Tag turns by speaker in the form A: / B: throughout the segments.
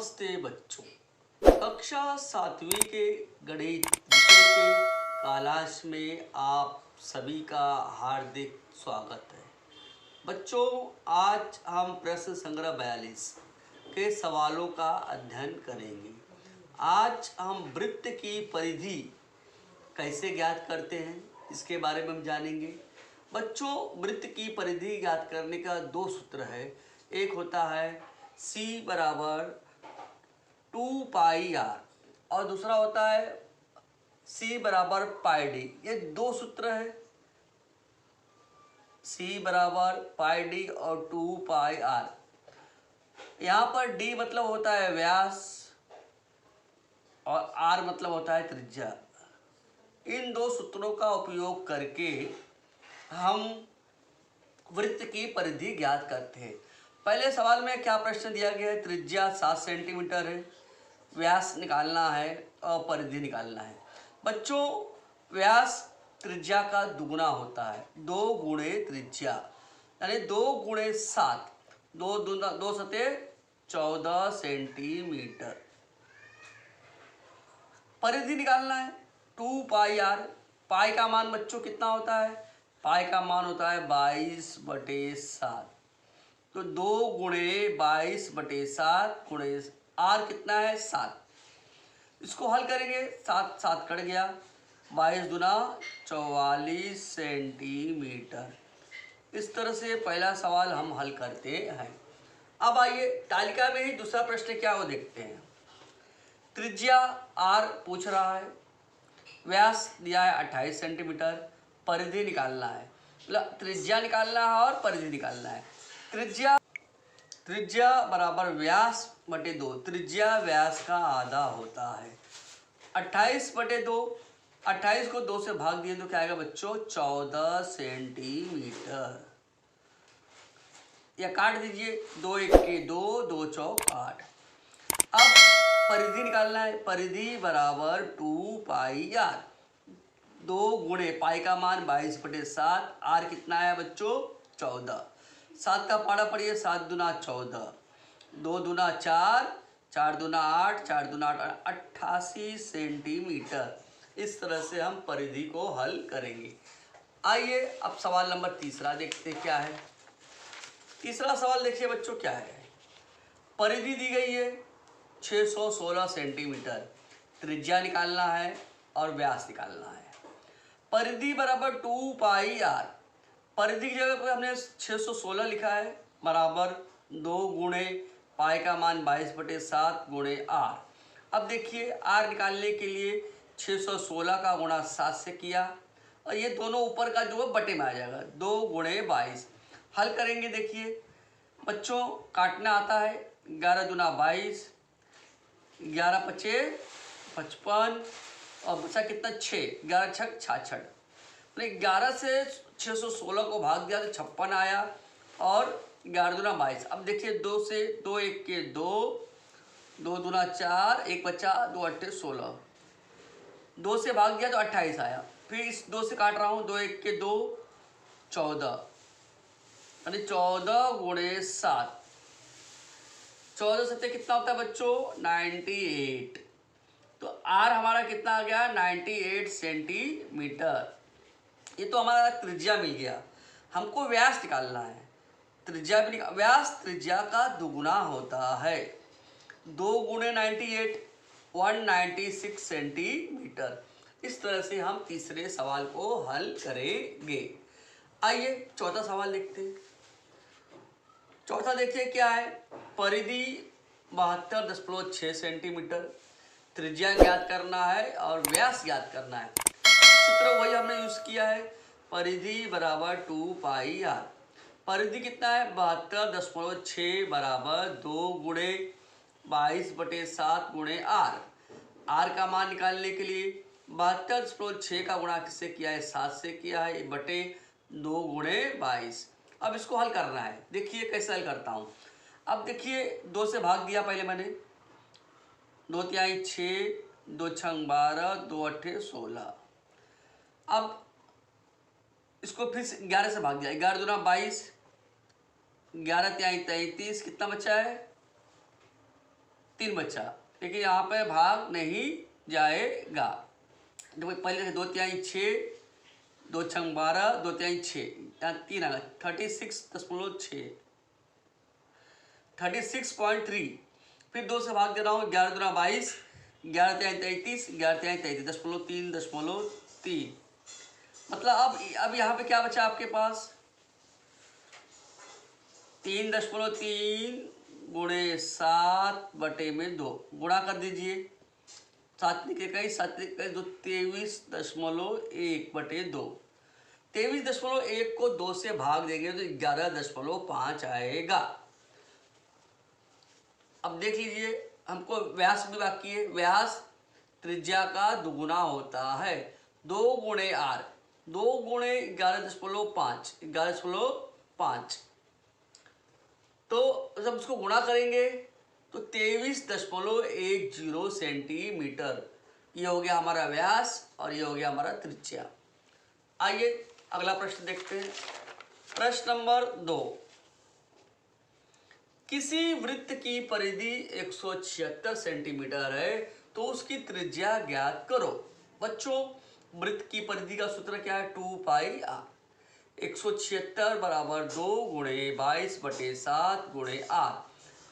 A: नमस्ते बच्चों। कक्षा 7वीं के गणित विषय के क्लास में आप सभी का हार्दिक स्वागत है। बच्चों, आज हम प्रश्न संग्रह 42 के सवालों का अध्ययन करेंगे। आज हम वृत्त की परिधि कैसे ज्ञात करते हैं इसके बारे में हम जानेंगे। बच्चों, वृत्त की परिधि ज्ञात करने का दो सूत्र है। एक होता है C बराबर 2 पाई आर और दूसरा होता है C बराबर पाई डी। ये दो सूत्र है, C बराबर पाई डी और 2 पाई आर। यहाँ पर D मतलब होता है व्यास और R मतलब होता है त्रिज्या। इन दो सूत्रों का उपयोग करके हम वृत्त की परिधि ज्ञात करते हैं। पहले सवाल में क्या प्रश्न दिया गया है? त्रिज्या 7 सेंटीमीटर है, व्यास निकालना है और परिधि निकालना है। बच्चों, व्यास त्रिज्या का दुगुना होता है, 2 गुणे त्रिज्या यानी 2 गुणे 7, 2 सते 14 सेंटीमीटर। परिधि निकालना है 2 पाई आर। पाई का मान बच्चों कितना होता है? पाई का मान होता है 22/7। तो 2 गुणे 22/7 गुणे आर कितना है? 7। इसको हल करेंगे, 7 7 कट गया, 22 दूना 44 सेंटीमीटर। इस तरह से पहला सवाल हम हल करते हैं। अब आइए तालिका में ही दूसरा प्रश्न क्या वो देखते हैं। त्रिज्या आर पूछ रहा है, व्यास दिया है 28 सेंटीमीटर, परिधि निकालना है। मतलब त्रिज्या निकालना है और परिधि निकालना है। त्रिज्या बराबर व्यास बटे 2। त्रिज्या व्यास का आधा होता है। 28/2, 28 को 2 से भाग दिए तो क्या आएगा बच्चों? 14 सेंटीमीटर। या काट दीजिए, 2 1 के 2, 2 चौक 8। अब परिधि निकालना है। परिधि बराबर 2 पाई आर। 2 गुणे पाई का मान 22/7, आर कितना है बच्चों? 14। 7 का पाड़ा पड़िए, 7 दूना 14, 2 दूना 4, 4 दूना 8, 4 दूना 8, 88 सेंटीमीटर। इस तरह से हम परिधि को हल करेंगे। आइए अब सवाल नंबर तीसरा देखते क्या है। तीसरा सवाल देखिए बच्चों क्या है। परिधि दी गई है 616 सेंटीमीटर, त्रिज्या निकालना है और व्यास निकालना है। परिधि बराबर 2 पाई आर। परिधि की जगह पर हमने 616 लिखा है, बराबर 2 गुणे पाई का मान 22/7 गुणे आर। अब देखिए आर निकालने के लिए 616 का गुणा 7 से किया और ये दोनों ऊपर का जो है बटे में आ जाएगा, 2 गुणे 22। हल करेंगे। देखिए बच्चों, काटना आता है, 11 दूना 22, 11 पचे 55 और बचा कितना? 6, 11 छक 66। 11 से 616 को भाग दिया तो 56 आया और 11 दूना 22। अब देखिए 2 से 2 1 के 2, 2 दूना 4, 1 बचा, 2 8 16, 2 से भाग दिया तो 28 आया। फिर इस 2 से काट रहा हूँ, 2 1 के 2, 14 यानी 14 गुणे 7। 14 सत्ते कितना होता है बच्चों? 98। तो आर हमारा कितना आ गया? 98 सेंटीमीटर। ये तो हमारा त्रिज्या मिल गया। हमको व्यास निकालना है। त्रिज्या भी व्यास त्रिज्या का दुगुना होता है, 2 गुणे 98, 196 सेंटीमीटर। इस तरह से हम तीसरे सवाल को हल करेंगे। आइए चौथा सवाल देखते हैं। चौथा देखिए क्या है। परिधि 72.6 सेंटीमीटर, त्रिज्या ज्ञात करना है और व्यास ज्ञात करना है। सूत्र वही हमने यूज किया है, परिधि बराबर 2 पाई आर। परिधि कितना है? 72.6 बराबर 2 गुणे 22/7 गुणे आर। आर का मान निकालने के लिए 72.6 का गुणा किससे किया है? 7 से किया है, बटे 2 गुणे 22। अब इसको हल करना है। देखिए कैसे हल करता हूँ। अब देखिए 2 से भाग दिया पहले मैंने, 2 तिहाई 6, 2 छंग 12, 2 अट्ठे 16। अब इसको फिर 11 से भाग दिया, 11 दूना 22, 11 तिहाई 33, कितना बचा है? 3 बचा, लेकिन यहाँ पे भाग नहीं जाएगा। देखो पहले 2 तिहाई 6, 2 छंग 12, 2 तिहाई 6, यहाँ 3 आएगा 36.6, 36.3। फिर 2 से भाग दे रहा हूँ, 11 दूना 22, 11 तिहाई 33, 11 तिहाई 33, 0.3, मतलब अब यहाँ पे क्या बचा आपके पास, 3.3 गुणे 7/2 गुणा कर दीजिए, 7 21, 7 21 2, 23.1/2, 23.1 को 2 से भाग देंगे तो 11.5 आएगा। अब देख लीजिए, हमको व्यास भी बाकी है। व्यास त्रिज्या का दुगुना होता है, 2 गुणे r, 2 गुणे 11.5, 11.5। तो जब उसको गुणा करेंगे तो 23.10 सेंटीमीटर, ये हो गया हमारा व्यास और ये हो गया हमारा त्रिज्या। आइए अगला प्रश्न देखते हैं। प्रश्न नंबर 2, किसी वृत्त की परिधि 176 सेंटीमीटर है तो उसकी त्रिज्या ज्ञात करो। बच्चों, वृत्त की परिधि का सूत्र क्या है, 2πr। 176 बराबर 2 गुणे 22/7 गुणे r।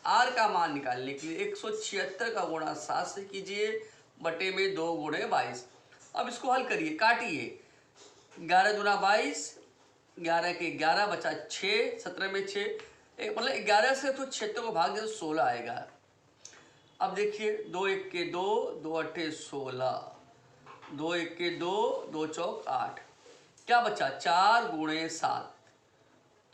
A: r का मान निकालने के लिए 176 का गुणा 7 से कीजिए, बटे में 2 गुणे 22। अब इसको हल करिए, काटिए, 11 दूना 22, 11 के 11 बचा 6, 17 में 6, मतलब 11 से तो 76 को भाग दे तो 16 आएगा। अब देखिए, 2 1 के 2, 2 8 16, 2 1 के 2, 2 चौक 8, क्या बचा, 4 गुणे 7,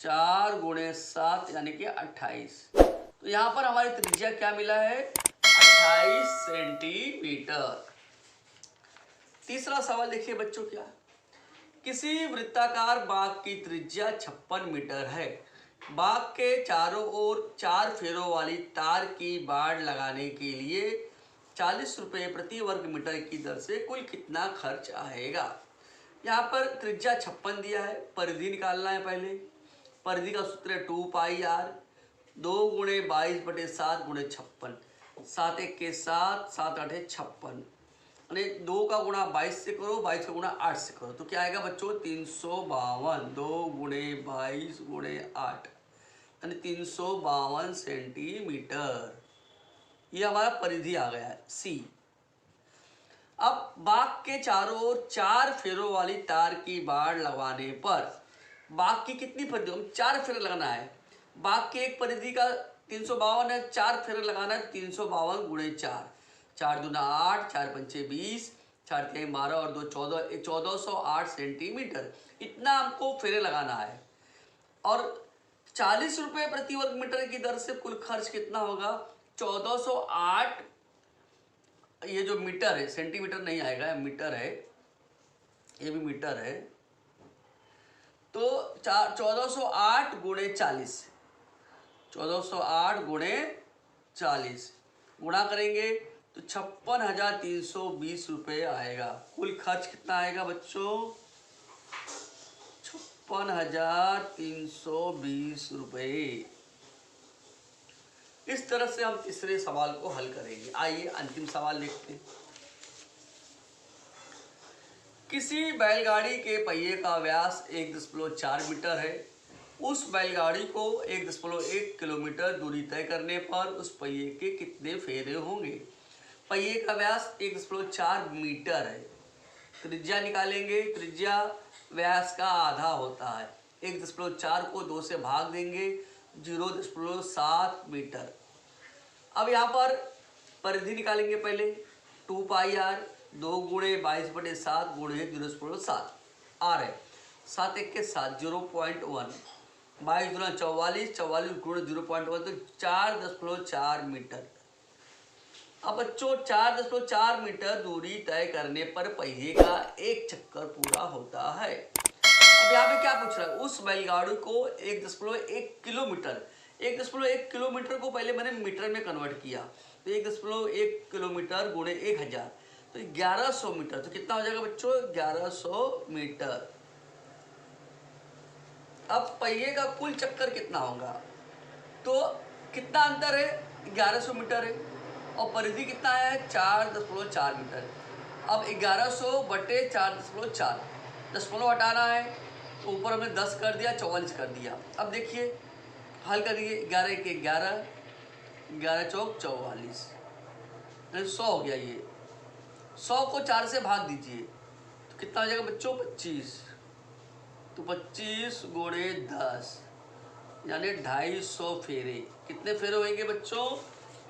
A: 4 गुणे 7 यानी कि 28। तो यहाँ पर हमारी त्रिज्या क्या मिला है, 28 सेंटीमीटर। तीसरा सवाल देखिए बच्चों, क्या, किसी वृत्ताकार बाग की त्रिज्या 56 मीटर है। बाग के चारों ओर 4 फेरों वाली तार की बाड़ लगाने के लिए 40 रुपये प्रति वर्ग मीटर की दर से कुल कितना खर्च आएगा। यहाँ पर त्रिज्या 56 दिया है, परिधि निकालना है पहले। परिधि का सूत्र है 2πr, 2 गुणे 22/7 गुणे 56, 7 1 के 7, 7 8 56, यानी 2 का गुणा 22 से करो, 22 का गुणा 8 से करो, तो क्या आएगा बच्चों, 352। 2 गुणे 22 गुणे 8 यानी 352 सेंटीमीटर। ये हमारा परिधि आ गया है, सी। अब बाग के चारों ओर 4 फेरों वाली तार की बाड़ लगवाने पर बाग की कितनी परिधि, हम 4 फेरे लगाना है। बाग के एक परिधि का 352 है, 4 फेरे लगाना है, 352 गुणे 4, 4 दूना 8, 4 पंचे 20, 4 तिहाई 12 और 2 14, 1408 सेंटीमीटर, इतना हमको फेरे लगाना है। और 40 रुपये प्रति वर्ग मीटर की दर से कुल खर्च कितना होगा, 1408। ये जो मीटर है, सेंटीमीटर नहीं आएगा, मीटर है, ये भी मीटर है, तो 1408 गुणे 40, 1408 गुणे 40 गुणा करेंगे तो 56,320 रुपये आएगा। कुल खर्च कितना आएगा बच्चों, 56,320 रुपये। इस तरह से हम तीसरे सवाल को हल करेंगे। आइए अंतिम सवाल देखते हैं। किसी बैलगाड़ी के पहिए का व्यास 1.4 मीटर है। उस बैलगाड़ी को 1.1 किलोमीटर दूरी तय करने पर उस पहिए के कितने फेरे होंगे। पहिए का व्यास 1.4 मीटर है। त्रिज्या निकालेंगे, त्रिज्या व्यास का आधा होता है। 1.4 को 2 से भाग देंगे, 0.7 मीटर। अब यहाँ पर परिधि निकालेंगे पहले, 2πr, 2 गुणे 22/7 गुणे 0.7, आर है 7 1 के 7, 0.1, 22 दूना 44, 44 गुणे 0.1 तो 4.4 मीटर। अब बच्चों 4.4 मीटर दूरी तय करने पर पहिए का एक चक्कर पूरा होता है। अब यहाँ पे क्या पूछ रहा है, उस बैलगाड़ी को 1.1 किलोमीटर, 1.1 किलोमीटर को पहले मैंने मीटर में कन्वर्ट किया, तो 1.1 किलोमीटर गुणे 1000 तो 1100 मीटर। तो कितना हो जाएगा बच्चों, 1100 मीटर। अब पहिए का कुल चक्कर कितना होगा, तो कितना अंतर है, 1100 मीटर है, और परिधि कितना है 4.4 मीटर। अब 1100 बटे 4.4, दशमलव हटाना है तो ऊपर हमने 10 कर दिया, 44 कर दिया। अब देखिए हल करिए, 11 के 11, 11 चौक 44, 100 हो गया। ये 100 को 4 से भाग दीजिए तो कितना हो जाएगा बच्चों 25, तो 25 गुणे 10 यानी 250 फेरे। कितने फेरे होंगे बच्चों?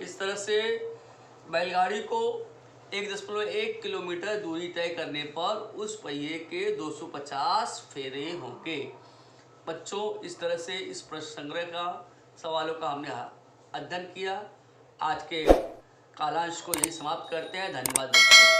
A: इस तरह से बैलगाड़ी को 1.1 किलोमीटर दूरी तय करने पर उस पहिए के 250 फेरे होंगे। बच्चों इस तरह से इस प्रश्न संग्रह का सवालों का हमने अध्ययन किया। आज के कालांश को यही समाप्त करते हैं। धन्यवाद बच्चों।